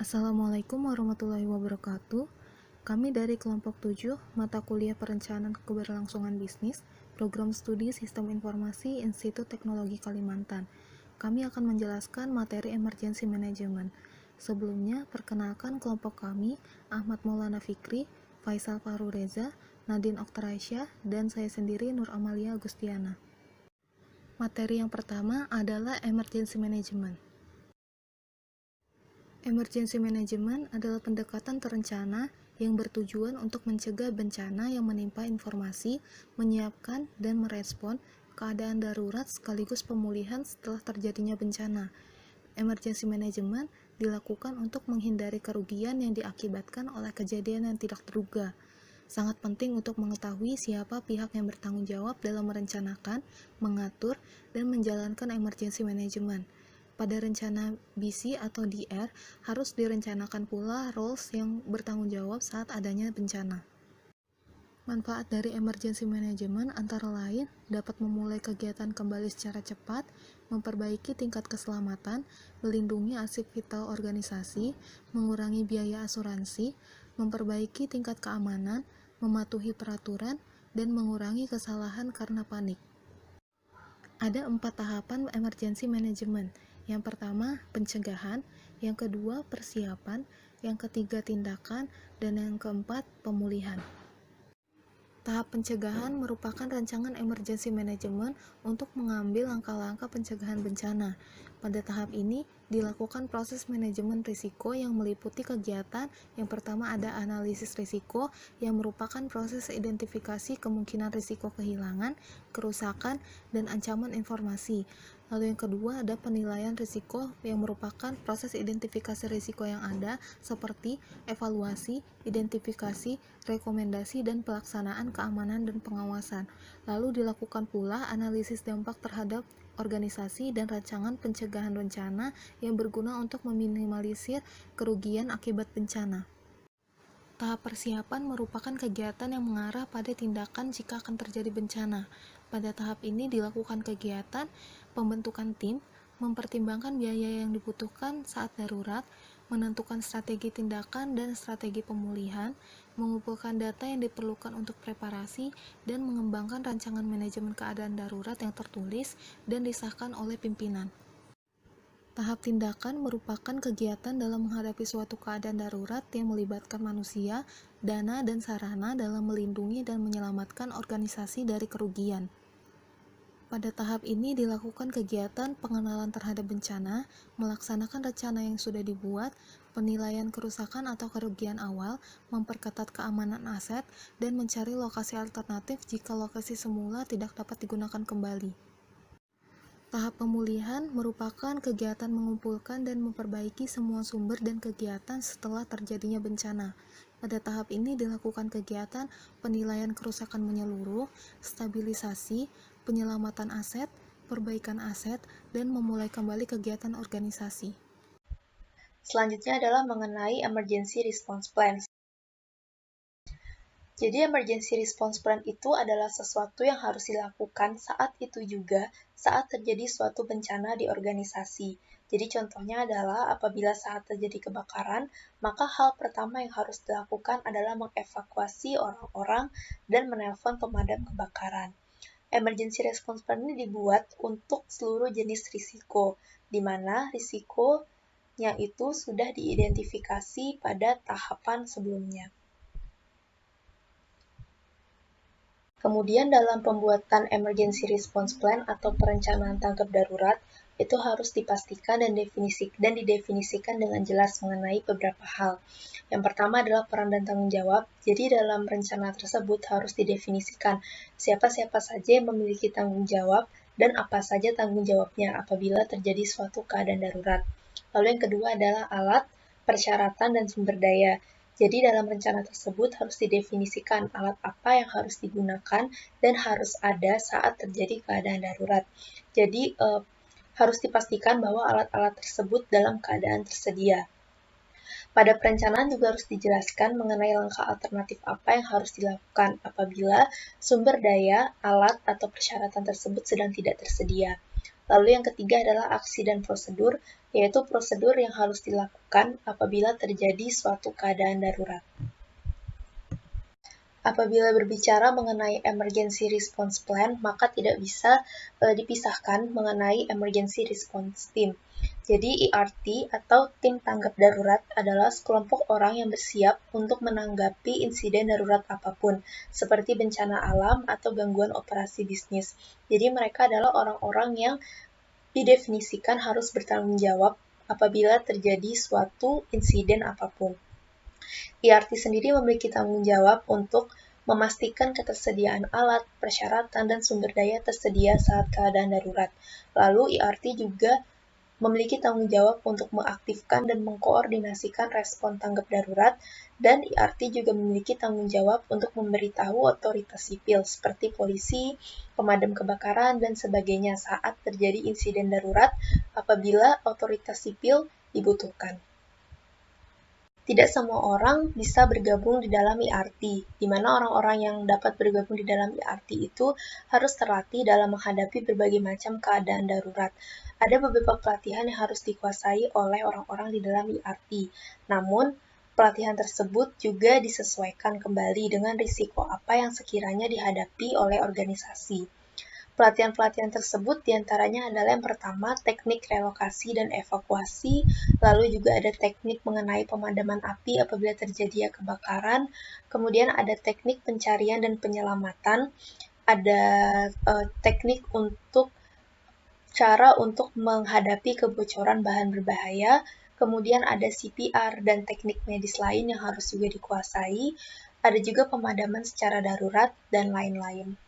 Assalamualaikum warahmatullahi wabarakatuh. Kami dari kelompok 7, mata kuliah Perencanaan Keberlangsungan Bisnis, Program Studi Sistem Informasi Institut Teknologi Kalimantan. Kami akan menjelaskan materi Emergency Management. Sebelumnya, perkenalkan kelompok kami, Ahmad Maulana Fikri, Faisal Fahru Reza, Nadine Oktaraisyah, dan saya sendiri Nur Amalia Agustiana. Materi yang pertama adalah Emergency Management. Emergency Management adalah pendekatan terencana yang bertujuan untuk mencegah bencana yang menimpa informasi, menyiapkan dan merespon keadaan darurat sekaligus pemulihan setelah terjadinya bencana. Emergency Management dilakukan untuk menghindari kerugian yang diakibatkan oleh kejadian yang tidak terduga. Sangat penting untuk mengetahui siapa pihak yang bertanggung jawab dalam merencanakan, mengatur, dan menjalankan emergency management. Pada rencana BC atau DR, harus direncanakan pula roles yang bertanggung jawab saat adanya bencana. Manfaat dari emergency management antara lain dapat memulai kegiatan kembali secara cepat, memperbaiki tingkat keselamatan, melindungi aset vital organisasi, mengurangi biaya asuransi, memperbaiki tingkat keamanan, mematuhi peraturan, dan mengurangi kesalahan karena panik. Ada 4 tahapan emergency management. Yang pertama, pencegahan, yang kedua, persiapan, yang ketiga, tindakan, dan yang keempat, pemulihan. Tahap pencegahan merupakan rancangan emergency management untuk mengambil langkah-langkah pencegahan bencana. Pada tahap ini, dilakukan proses manajemen risiko yang meliputi kegiatan. Yang pertama ada analisis risiko, yang merupakan proses identifikasi kemungkinan risiko kehilangan, kerusakan, dan ancaman informasi. Lalu yang kedua ada penilaian risiko, yang merupakan proses identifikasi risiko yang ada, seperti evaluasi, identifikasi, rekomendasi, dan pelaksanaan keamanan dan pengawasan. Lalu dilakukan pula analisis dampak terhadap organisasi dan rancangan pencegahan bencana yang berguna untuk meminimalisir kerugian akibat bencana. Tahap persiapan merupakan kegiatan yang mengarah pada tindakan jika akan terjadi bencana. Pada tahap ini dilakukan kegiatan pembentukan tim, mempertimbangkan biaya yang dibutuhkan saat darurat, menentukan strategi tindakan dan strategi pemulihan, mengumpulkan data yang diperlukan untuk preparasi, dan mengembangkan rancangan manajemen keadaan darurat yang tertulis dan disahkan oleh pimpinan. Tahap tindakan merupakan kegiatan dalam menghadapi suatu keadaan darurat yang melibatkan manusia, dana, dan sarana dalam melindungi dan menyelamatkan organisasi dari kerugian. Pada tahap ini dilakukan kegiatan pengenalan terhadap bencana, melaksanakan rencana yang sudah dibuat, penilaian kerusakan atau kerugian awal, memperketat keamanan aset, dan mencari lokasi alternatif jika lokasi semula tidak dapat digunakan kembali. Tahap pemulihan merupakan kegiatan mengumpulkan dan memperbaiki semua sumber dan kegiatan setelah terjadinya bencana. Pada tahap ini dilakukan kegiatan penilaian kerusakan menyeluruh, stabilisasi, penyelamatan aset, perbaikan aset, dan memulai kembali kegiatan organisasi. Selanjutnya adalah mengenai emergency response plan. Jadi emergency response plan itu adalah sesuatu yang harus dilakukan saat itu juga saat terjadi suatu bencana di organisasi. Jadi contohnya adalah apabila saat terjadi kebakaran, maka hal pertama yang harus dilakukan adalah mengevakuasi orang-orang dan menelpon pemadam kebakaran. Emergency response plan ini dibuat untuk seluruh jenis risiko, di mana risikonya itu sudah diidentifikasi pada tahapan sebelumnya. Kemudian dalam pembuatan emergency response plan atau perencanaan tanggap darurat, itu harus dipastikan dan didefinisikan dengan jelas mengenai beberapa hal. Yang pertama adalah peran dan tanggung jawab. Jadi dalam rencana tersebut harus didefinisikan siapa-siapa saja yang memiliki tanggung jawab dan apa saja tanggung jawabnya apabila terjadi suatu keadaan darurat. Lalu yang kedua adalah alat, persyaratan, dan sumber daya. Jadi dalam rencana tersebut harus didefinisikan alat apa yang harus digunakan dan harus ada saat terjadi keadaan darurat. Jadi harus dipastikan bahwa alat-alat tersebut dalam keadaan tersedia. Pada perencanaan juga harus dijelaskan mengenai langkah alternatif apa yang harus dilakukan apabila sumber daya, alat, atau persyaratan tersebut sedang tidak tersedia. Lalu yang ketiga adalah aksi dan prosedur, yaitu prosedur yang harus dilakukan apabila terjadi suatu keadaan darurat. Apabila berbicara mengenai Emergency Response Plan, maka tidak bisa dipisahkan mengenai Emergency Response Team. Jadi ERT atau Tim Tanggap Darurat adalah sekelompok orang yang bersiap untuk menanggapi insiden darurat apapun, seperti bencana alam atau gangguan operasi bisnis. Jadi mereka adalah orang-orang yang didefinisikan harus bertanggung jawab apabila terjadi suatu insiden apapun. ERT sendiri memiliki tanggung jawab untuk memastikan ketersediaan alat, persyaratan, dan sumber daya tersedia saat keadaan darurat. Lalu ERT juga memiliki tanggung jawab untuk mengaktifkan dan mengkoordinasikan respon tanggap darurat, dan ERT juga memiliki tanggung jawab untuk memberitahu otoritas sipil seperti polisi, pemadam kebakaran, dan sebagainya saat terjadi insiden darurat apabila otoritas sipil dibutuhkan. Tidak semua orang bisa bergabung di dalam ERT, di mana orang-orang yang dapat bergabung di dalam ERT itu harus terlatih dalam menghadapi berbagai macam keadaan darurat. Ada beberapa pelatihan yang harus dikuasai oleh orang-orang di dalam ERT. Namun, pelatihan tersebut juga disesuaikan kembali dengan risiko apa yang sekiranya dihadapi oleh organisasi. Pelatihan-pelatihan tersebut diantaranya adalah yang pertama, teknik relokasi dan evakuasi, lalu juga ada teknik mengenai pemadaman api apabila terjadi kebakaran, kemudian ada teknik pencarian dan penyelamatan, ada teknik untuk cara untuk menghadapi kebocoran bahan berbahaya, kemudian ada CPR dan teknik medis lain yang harus juga dikuasai, ada juga pemadaman secara darurat, dan lain-lain.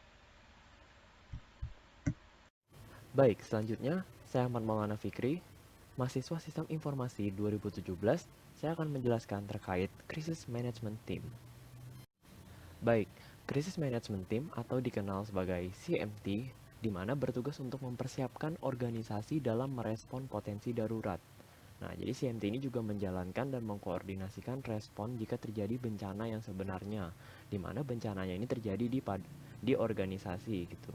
Baik, selanjutnya saya Ahmad Maulana Fikri, mahasiswa Sistem Informasi 2017. Saya akan menjelaskan terkait Crisis Management Team. Baik, Crisis Management Team atau dikenal sebagai CMT, di mana bertugas untuk mempersiapkan organisasi dalam merespon potensi darurat. Nah, jadi CMT ini juga menjalankan dan mengkoordinasikan respon jika terjadi bencana yang sebenarnya, di mana bencananya ini terjadi di organisasi gitu.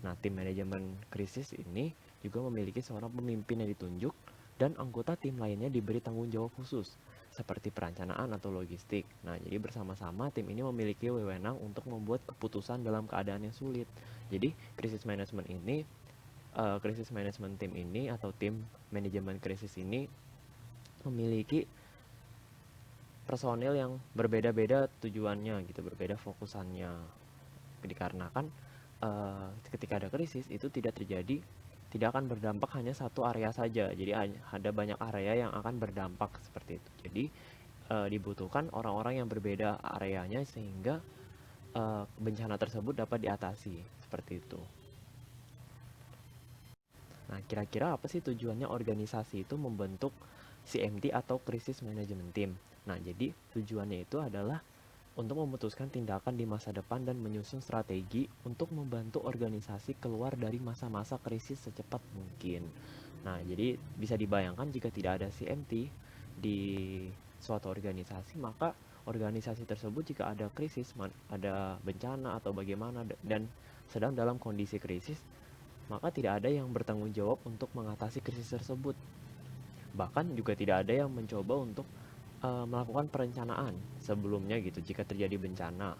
Nah, tim manajemen krisis ini juga memiliki seorang pemimpin yang ditunjuk dan anggota tim lainnya diberi tanggung jawab khusus seperti perencanaan atau logistik. Nah, jadi bersama-sama tim ini memiliki wewenang untuk membuat keputusan dalam keadaan yang sulit. Jadi, krisis manajemen tim ini atau tim manajemen krisis ini memiliki personil yang berbeda-beda tujuannya gitu, berbeda fokusannya. Dikarenakan ketika ada krisis itu tidak akan berdampak hanya satu area saja. Jadi ada banyak area yang akan berdampak seperti itu. Jadi dibutuhkan orang-orang yang berbeda areanya sehingga bencana tersebut dapat diatasi seperti itu. Nah, kira-kira apa sih tujuannya organisasi itu membentuk CMT atau Crisis Management Team? Nah, jadi tujuannya itu adalah untuk memutuskan tindakan di masa depan dan menyusun strategi untuk membantu organisasi keluar dari masa-masa krisis secepat mungkin. Nah, jadi bisa dibayangkan jika tidak ada CMT di suatu organisasi, maka organisasi tersebut jika ada krisis, ada bencana atau bagaimana dan sedang dalam kondisi krisis, maka tidak ada yang bertanggung jawab untuk mengatasi krisis tersebut. Bahkan juga tidak ada yang mencoba untuk melakukan perencanaan sebelumnya gitu jika terjadi bencana.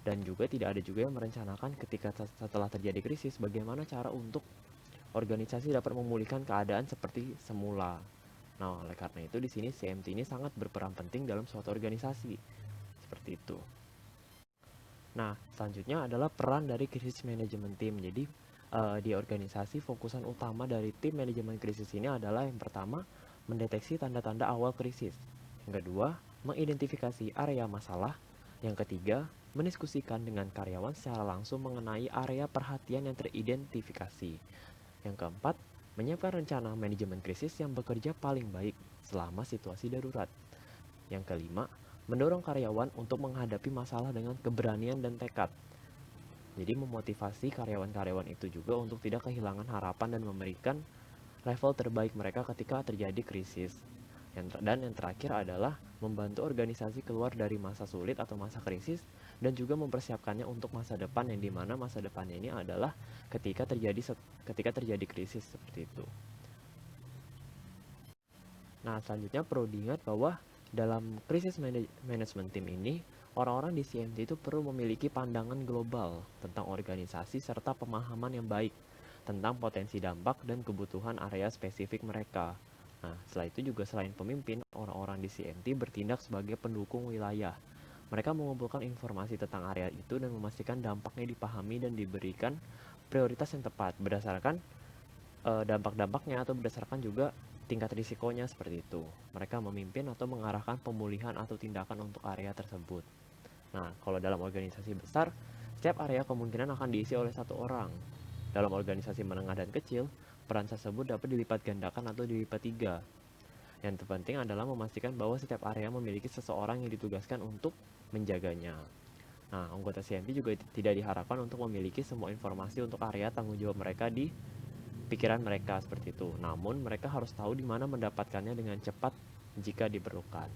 Dan juga tidak ada juga yang merencanakan ketika setelah terjadi krisis bagaimana cara untuk organisasi dapat memulihkan keadaan seperti semula. Nah, oleh karena itu di sini CMT ini sangat berperan penting dalam suatu organisasi. Seperti itu. Nah, selanjutnya adalah peran dari krisis manajemen tim. Jadi di organisasi fokusan utama dari tim manajemen krisis ini adalah yang pertama, mendeteksi tanda-tanda awal krisis. Yang kedua, mengidentifikasi area masalah. Yang ketiga, mendiskusikan dengan karyawan secara langsung mengenai area perhatian yang teridentifikasi. Yang keempat, menyiapkan rencana manajemen krisis yang bekerja paling baik selama situasi darurat. Yang kelima, mendorong karyawan untuk menghadapi masalah dengan keberanian dan tekad. Jadi memotivasi karyawan-karyawan itu juga untuk tidak kehilangan harapan dan memberikan level terbaik mereka ketika terjadi krisis. Dan yang terakhir adalah membantu organisasi keluar dari masa sulit atau masa krisis dan juga mempersiapkannya untuk masa depan, yang dimana masa depannya ini adalah ketika terjadi krisis seperti itu. Nah, selanjutnya perlu diingat bahwa dalam krisis management team ini, orang-orang di CMT itu perlu memiliki pandangan global tentang organisasi serta pemahaman yang baik tentang potensi dampak dan kebutuhan area spesifik mereka. Nah, setelah itu juga selain pemimpin, orang-orang di CMT bertindak sebagai pendukung wilayah. Mereka mengumpulkan informasi tentang area itu dan memastikan dampaknya dipahami dan diberikan prioritas yang tepat berdasarkan dampak-dampaknya atau berdasarkan juga tingkat risikonya seperti itu. Mereka memimpin atau mengarahkan pemulihan atau tindakan untuk area tersebut. Nah, kalau dalam organisasi besar, setiap area kemungkinan akan diisi oleh satu orang. Dalam organisasi menengah dan kecil, peran tersebut dapat dilipat gandakan atau dilipat 3. Yang terpenting adalah memastikan bahwa setiap area memiliki seseorang yang ditugaskan untuk menjaganya. Nah, anggota CMT juga tidak diharapkan untuk memiliki semua informasi untuk area tanggung jawab mereka di pikiran mereka seperti itu. Namun, mereka harus tahu di mana mendapatkannya dengan cepat jika diperlukan.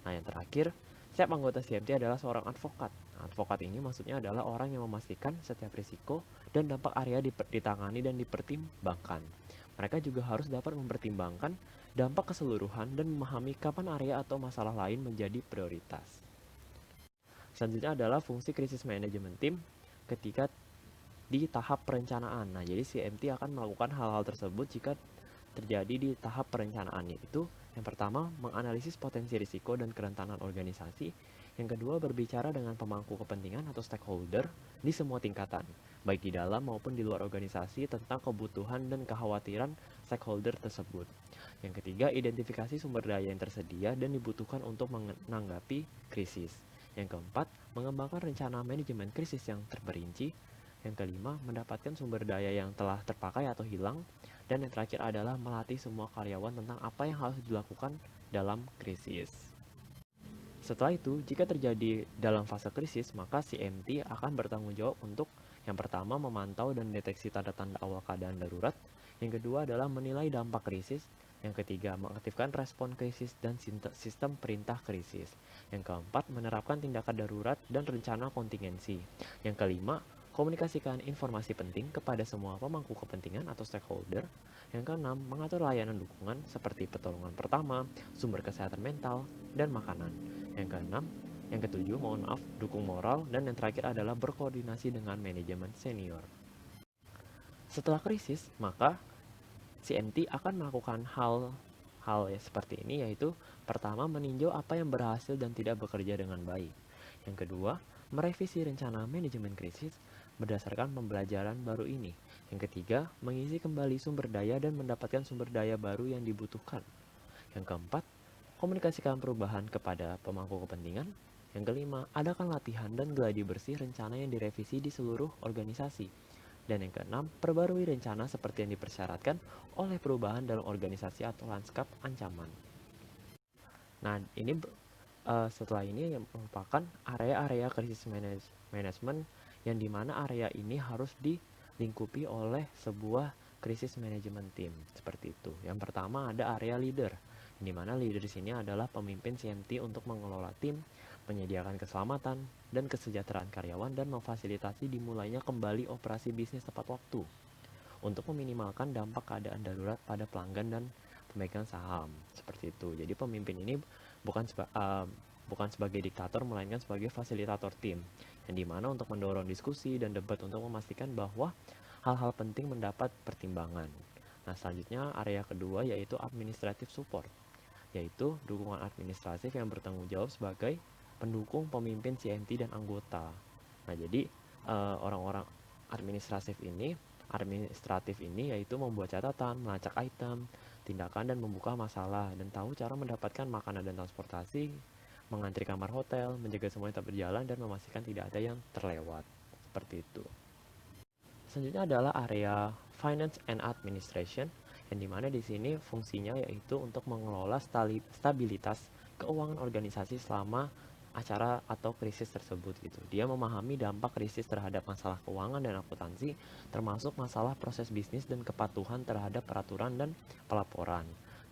Nah, yang terakhir, setiap anggota CMT adalah seorang advokat. Nah, advokat ini maksudnya adalah orang yang memastikan setiap risiko dan dampak area ditangani dan dipertimbangkan. Mereka juga harus dapat mempertimbangkan dampak keseluruhan dan memahami kapan area atau masalah lain menjadi prioritas. Selanjutnya adalah fungsi krisis manajemen tim ketika di tahap perencanaan. Nah, jadi CMT akan melakukan hal-hal tersebut jika terjadi di tahap perencanaan, yaitu yang pertama, menganalisis potensi risiko dan kerentanan organisasi. Yang kedua, berbicara dengan pemangku kepentingan atau stakeholder di semua tingkatan, baik di dalam maupun di luar organisasi tentang kebutuhan dan kekhawatiran stakeholder tersebut. Yang ketiga, identifikasi sumber daya yang tersedia dan dibutuhkan untuk menanggapi krisis. Yang keempat, mengembangkan rencana manajemen krisis yang terperinci. Yang kelima, mendapatkan sumber daya yang telah terpakai atau hilang. Dan yang terakhir adalah melatih semua karyawan tentang apa yang harus dilakukan dalam krisis. Setelah itu, jika terjadi dalam fase krisis, maka CMT akan bertanggung jawab untuk yang pertama, memantau dan deteksi tanda-tanda awal keadaan darurat. Yang kedua adalah menilai dampak krisis. Yang ketiga, mengaktifkan respon krisis dan sistem perintah krisis. Yang keempat, menerapkan tindakan darurat dan rencana kontingensi. Yang kelima, komunikasikan informasi penting kepada semua pemangku kepentingan atau stakeholder. Yang keenam, mengatur layanan dukungan seperti pertolongan pertama, sumber kesehatan mental, dan makanan. Yang ketujuh, dukung moral. Dan yang terakhir adalah berkoordinasi dengan manajemen senior. Setelah krisis, maka CMT akan melakukan hal seperti ini, yaitu pertama, meninjau apa yang berhasil dan tidak bekerja dengan baik. Yang kedua, merevisi rencana manajemen krisis berdasarkan pembelajaran baru ini. Yang ketiga, mengisi kembali sumber daya dan mendapatkan sumber daya baru yang dibutuhkan. Yang keempat, komunikasikan perubahan kepada pemangku kepentingan. Yang kelima, adakan latihan dan gladi bersih rencana yang direvisi di seluruh organisasi. Dan yang keenam, perbarui rencana seperti yang dipersyaratkan oleh perubahan dalam organisasi atau lanskap ancaman. Nah, ini setelah ini yang merupakan area-area krisis manajemen yang dimana area ini harus dilingkupi oleh sebuah krisis manajemen tim seperti itu. Yang pertama ada area leader, di mana leader di sini adalah pemimpin CMT untuk mengelola tim, menyediakan keselamatan dan kesejahteraan karyawan, dan memfasilitasi dimulainya kembali operasi bisnis tepat waktu untuk meminimalkan dampak keadaan darurat pada pelanggan dan pemegang saham seperti itu. Jadi pemimpin ini bukan sebagai diktator, melainkan sebagai fasilitator tim, yang dimana untuk mendorong diskusi dan debat untuk memastikan bahwa hal-hal penting mendapat pertimbangan. Nah, selanjutnya area kedua yaitu administrative support, yaitu dukungan administratif yang bertanggung jawab sebagai pendukung pemimpin CMT dan anggota. Nah, jadi orang-orang administratif ini yaitu membuat catatan, melacak item, tindakan, dan membuka masalah, dan tahu cara mendapatkan makanan dan transportasi, mengantri kamar hotel, menjaga semuanya tetap berjalan, dan memastikan tidak ada yang terlewat. Seperti itu. Selanjutnya adalah area finance and administration, yang dimana di sini fungsinya yaitu untuk mengelola stabilitas keuangan organisasi selama acara atau krisis tersebut gitu. Dia memahami dampak krisis terhadap masalah keuangan dan akuntansi, termasuk masalah proses bisnis dan kepatuhan terhadap peraturan dan pelaporan.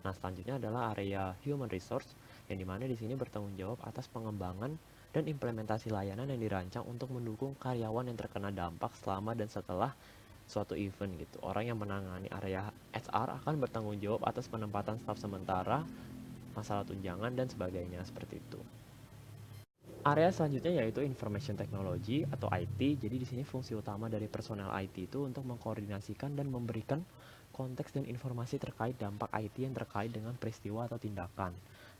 Nah, selanjutnya adalah area human resource, yang dimana di sini bertanggung jawab atas pengembangan dan implementasi layanan yang dirancang untuk mendukung karyawan yang terkena dampak selama dan setelah suatu event gitu. Orang yang menangani area HR akan bertanggung jawab atas penempatan staf sementara, masalah tunjangan, dan sebagainya seperti itu. Area selanjutnya yaitu Information Technology atau IT. Jadi di sini fungsi utama dari personel IT itu untuk mengkoordinasikan dan memberikan konteks dan informasi terkait dampak IT yang terkait dengan peristiwa atau tindakan.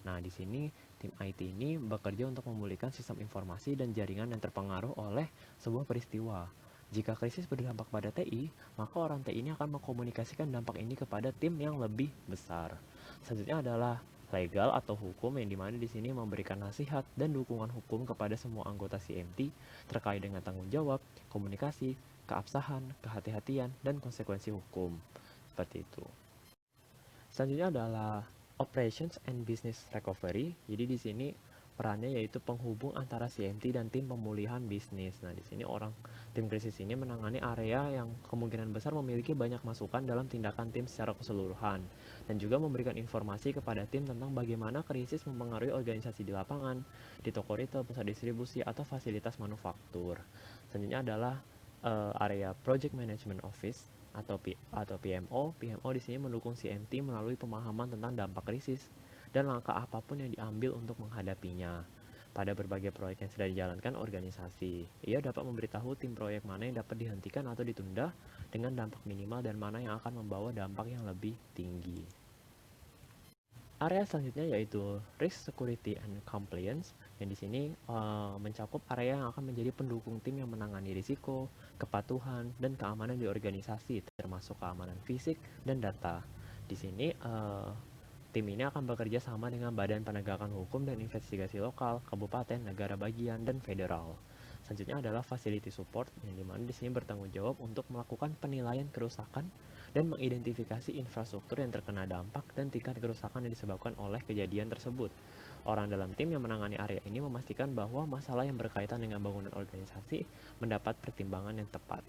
Nah, di sini tim IT ini bekerja untuk memulihkan sistem informasi dan jaringan yang terpengaruh oleh sebuah peristiwa. Jika krisis berdampak pada TI, maka orang TI ini akan mengkomunikasikan dampak ini kepada tim yang lebih besar. Selanjutnya adalah legal atau hukum, yang dimana di sini memberikan nasihat dan dukungan hukum kepada semua anggota CMT terkait dengan tanggung jawab, komunikasi, keabsahan, kehati-hatian, dan konsekuensi hukum. Seperti itu. Selanjutnya adalah Operations and Business Recovery. Jadi di sini perannya yaitu penghubung antara CMT dan tim pemulihan bisnis. Nah, di sini tim krisis ini menangani area yang kemungkinan besar memiliki banyak masukan dalam tindakan tim secara keseluruhan, dan juga memberikan informasi kepada tim tentang bagaimana krisis mempengaruhi organisasi di lapangan, di toko retail, pusat distribusi, atau fasilitas manufaktur. Selanjutnya adalah area Project Management Office atau PMO. PMO di sini mendukung CMT melalui pemahaman tentang dampak krisis dan langkah apapun yang diambil untuk menghadapinya. Pada berbagai proyek yang sedang dijalankan organisasi, ia dapat memberitahu tim proyek mana yang dapat dihentikan atau ditunda dengan dampak minimal dan mana yang akan membawa dampak yang lebih tinggi. Area selanjutnya yaitu Risk Security and Compliance, yang di sini mencakup area yang akan menjadi pendukung tim yang menangani risiko, kepatuhan, dan keamanan di organisasi, termasuk keamanan fisik dan data. Di sini tim ini akan bekerja sama dengan Badan Penegakan Hukum dan Investigasi Lokal, Kabupaten, Negara Bagian, dan Federal. Selanjutnya adalah Facility Support, yang dimana di sini bertanggung jawab untuk melakukan penilaian kerusakan dan mengidentifikasi infrastruktur yang terkena dampak dan tingkat kerusakan yang disebabkan oleh kejadian tersebut. Orang dalam tim yang menangani area ini memastikan bahwa masalah yang berkaitan dengan bangunan organisasi mendapat pertimbangan yang tepat.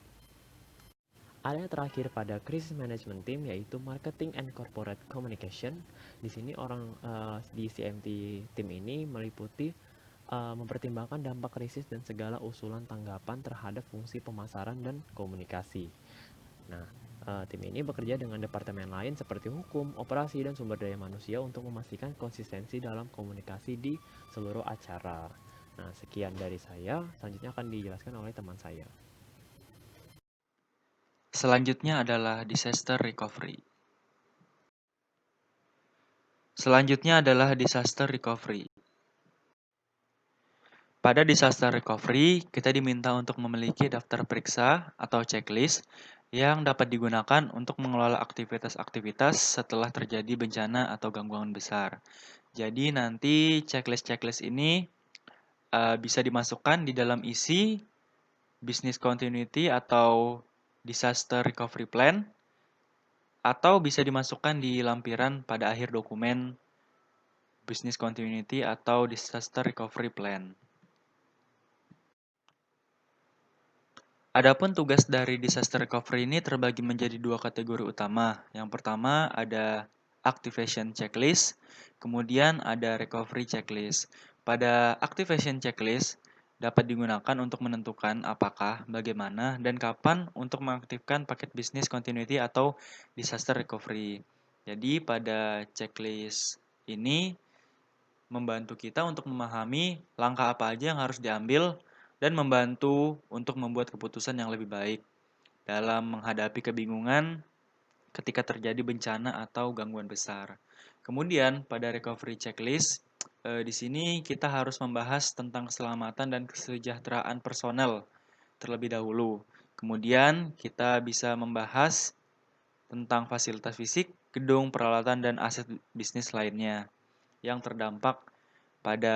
Area terakhir pada krisis management team yaitu Marketing and Corporate Communication. Di sini di CMT tim ini meliputi mempertimbangkan dampak krisis dan segala usulan tanggapan terhadap fungsi pemasaran dan komunikasi. Nah, tim ini bekerja dengan departemen lain seperti hukum, operasi, dan sumber daya manusia untuk memastikan konsistensi dalam komunikasi di seluruh acara. Nah, sekian dari saya. Selanjutnya akan dijelaskan oleh teman saya. Selanjutnya adalah disaster recovery. Selanjutnya adalah disaster recovery. Pada disaster recovery, kita diminta untuk memiliki daftar periksa atau checklist yang dapat digunakan untuk mengelola aktivitas-aktivitas setelah terjadi bencana atau gangguan besar. Jadi nanti checklist-checklist ini bisa dimasukkan di dalam isi business continuity atau disaster recovery plan, atau bisa dimasukkan di lampiran pada akhir dokumen business continuity atau disaster recovery plan. Adapun tugas dari disaster recovery ini terbagi menjadi dua kategori utama. Yang pertama ada activation checklist, kemudian ada recovery checklist. Pada activation checklist dapat digunakan untuk menentukan apakah, bagaimana, dan kapan untuk mengaktifkan paket business continuity atau disaster recovery. Jadi pada checklist ini membantu kita untuk memahami langkah apa aja yang harus diambil dan membantu untuk membuat keputusan yang lebih baik dalam menghadapi kebingungan ketika terjadi bencana atau gangguan besar. Kemudian pada recovery checklist, di sini kita harus membahas tentang keselamatan dan kesejahteraan personel terlebih dahulu. Kemudian kita bisa membahas tentang fasilitas fisik, gedung, peralatan, dan aset bisnis lainnya yang terdampak pada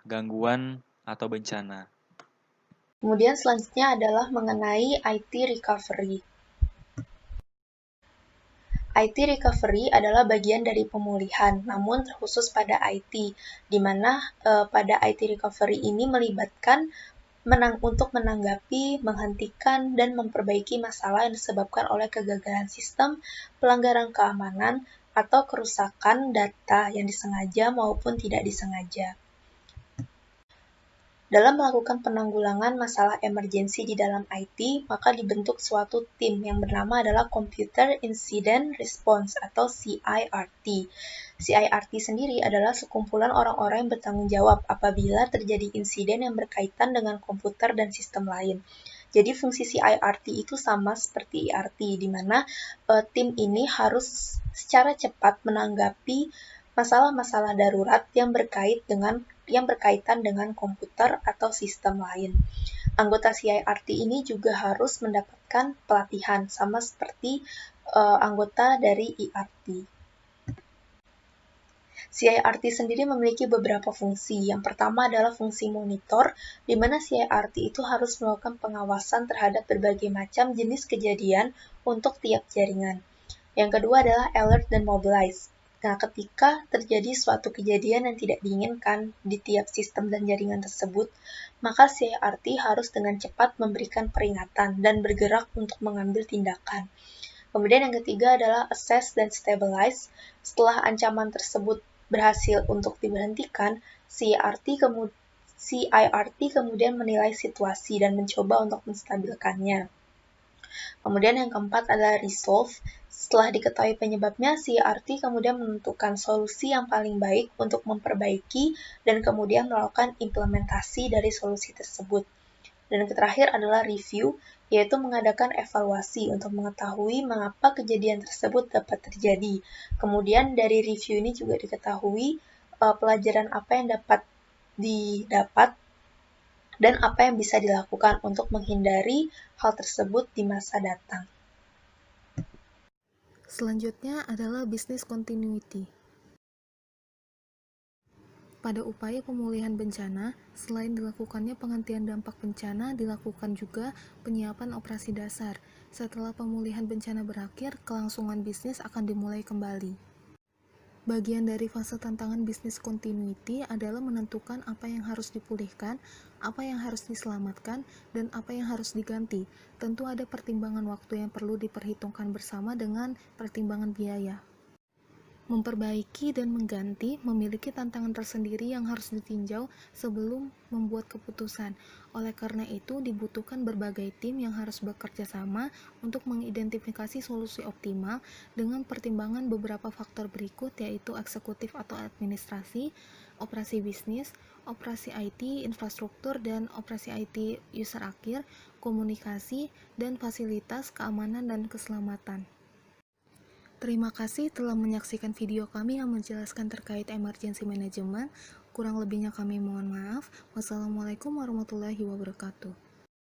gangguan atau bencana. Kemudian selanjutnya adalah mengenai IT recovery. IT recovery adalah bagian dari pemulihan, namun terkhusus pada IT, di mana pada IT recovery ini melibatkan untuk menanggapi, menghentikan, dan memperbaiki masalah yang disebabkan oleh kegagalan sistem, pelanggaran keamanan, atau kerusakan data yang disengaja maupun tidak disengaja. Dalam melakukan penanggulangan masalah emergensi di dalam IT, maka dibentuk suatu tim yang bernama adalah Computer Incident Response atau CIRT. CIRT sendiri adalah sekumpulan orang-orang yang bertanggung jawab apabila terjadi insiden yang berkaitan dengan komputer dan sistem lain. Jadi fungsi CIRT itu sama seperti IRT, di mana tim ini harus secara cepat menanggapi masalah-masalah darurat yang berkaitan dengan komputer atau sistem lain. Anggota CIRT ini juga harus mendapatkan pelatihan sama seperti anggota dari IRT. CIRT sendiri memiliki beberapa fungsi. Yang pertama adalah fungsi monitor, di mana CIRT itu harus melakukan pengawasan terhadap berbagai macam jenis kejadian untuk tiap jaringan. Yang kedua adalah alert dan mobilize. Nah, ketika terjadi suatu kejadian yang tidak diinginkan di tiap sistem dan jaringan tersebut, maka CIRT harus dengan cepat memberikan peringatan dan bergerak untuk mengambil tindakan. Kemudian yang ketiga adalah assess dan stabilize. Setelah ancaman tersebut berhasil untuk diberhentikan, CIRT kemudian menilai situasi dan mencoba untuk menstabilkannya. Kemudian yang keempat adalah resolve. Setelah diketahui penyebabnya, CIRT kemudian menentukan solusi yang paling baik untuk memperbaiki dan kemudian melakukan implementasi dari solusi tersebut. Dan yang terakhir adalah review, yaitu mengadakan evaluasi untuk mengetahui mengapa kejadian tersebut dapat terjadi. Kemudian dari review ini juga diketahui pelajaran apa yang dapat didapat dan apa yang bisa dilakukan untuk menghindari hal tersebut di masa datang. Selanjutnya adalah business continuity. Pada upaya pemulihan bencana, selain dilakukannya penghentian dampak bencana, dilakukan juga penyiapan operasi dasar. Setelah pemulihan bencana berakhir, kelangsungan bisnis akan dimulai kembali. Bagian dari fase tantangan bisnis continuity adalah menentukan apa yang harus dipulihkan, apa yang harus diselamatkan, dan apa yang harus diganti. Tentu ada pertimbangan waktu yang perlu diperhitungkan bersama dengan pertimbangan biaya. Memperbaiki dan mengganti memiliki tantangan tersendiri yang harus ditinjau sebelum membuat keputusan. Oleh karena itu, dibutuhkan berbagai tim yang harus bekerja sama untuk mengidentifikasi solusi optimal dengan pertimbangan beberapa faktor berikut, yaitu eksekutif atau administrasi, operasi bisnis, operasi IT, infrastruktur, dan operasi IT user akhir, komunikasi, dan fasilitas, keamanan, dan keselamatan. Terima kasih telah menyaksikan video kami yang menjelaskan terkait emergency management. Kurang lebihnya kami mohon maaf. Wassalamualaikum warahmatullahi wabarakatuh.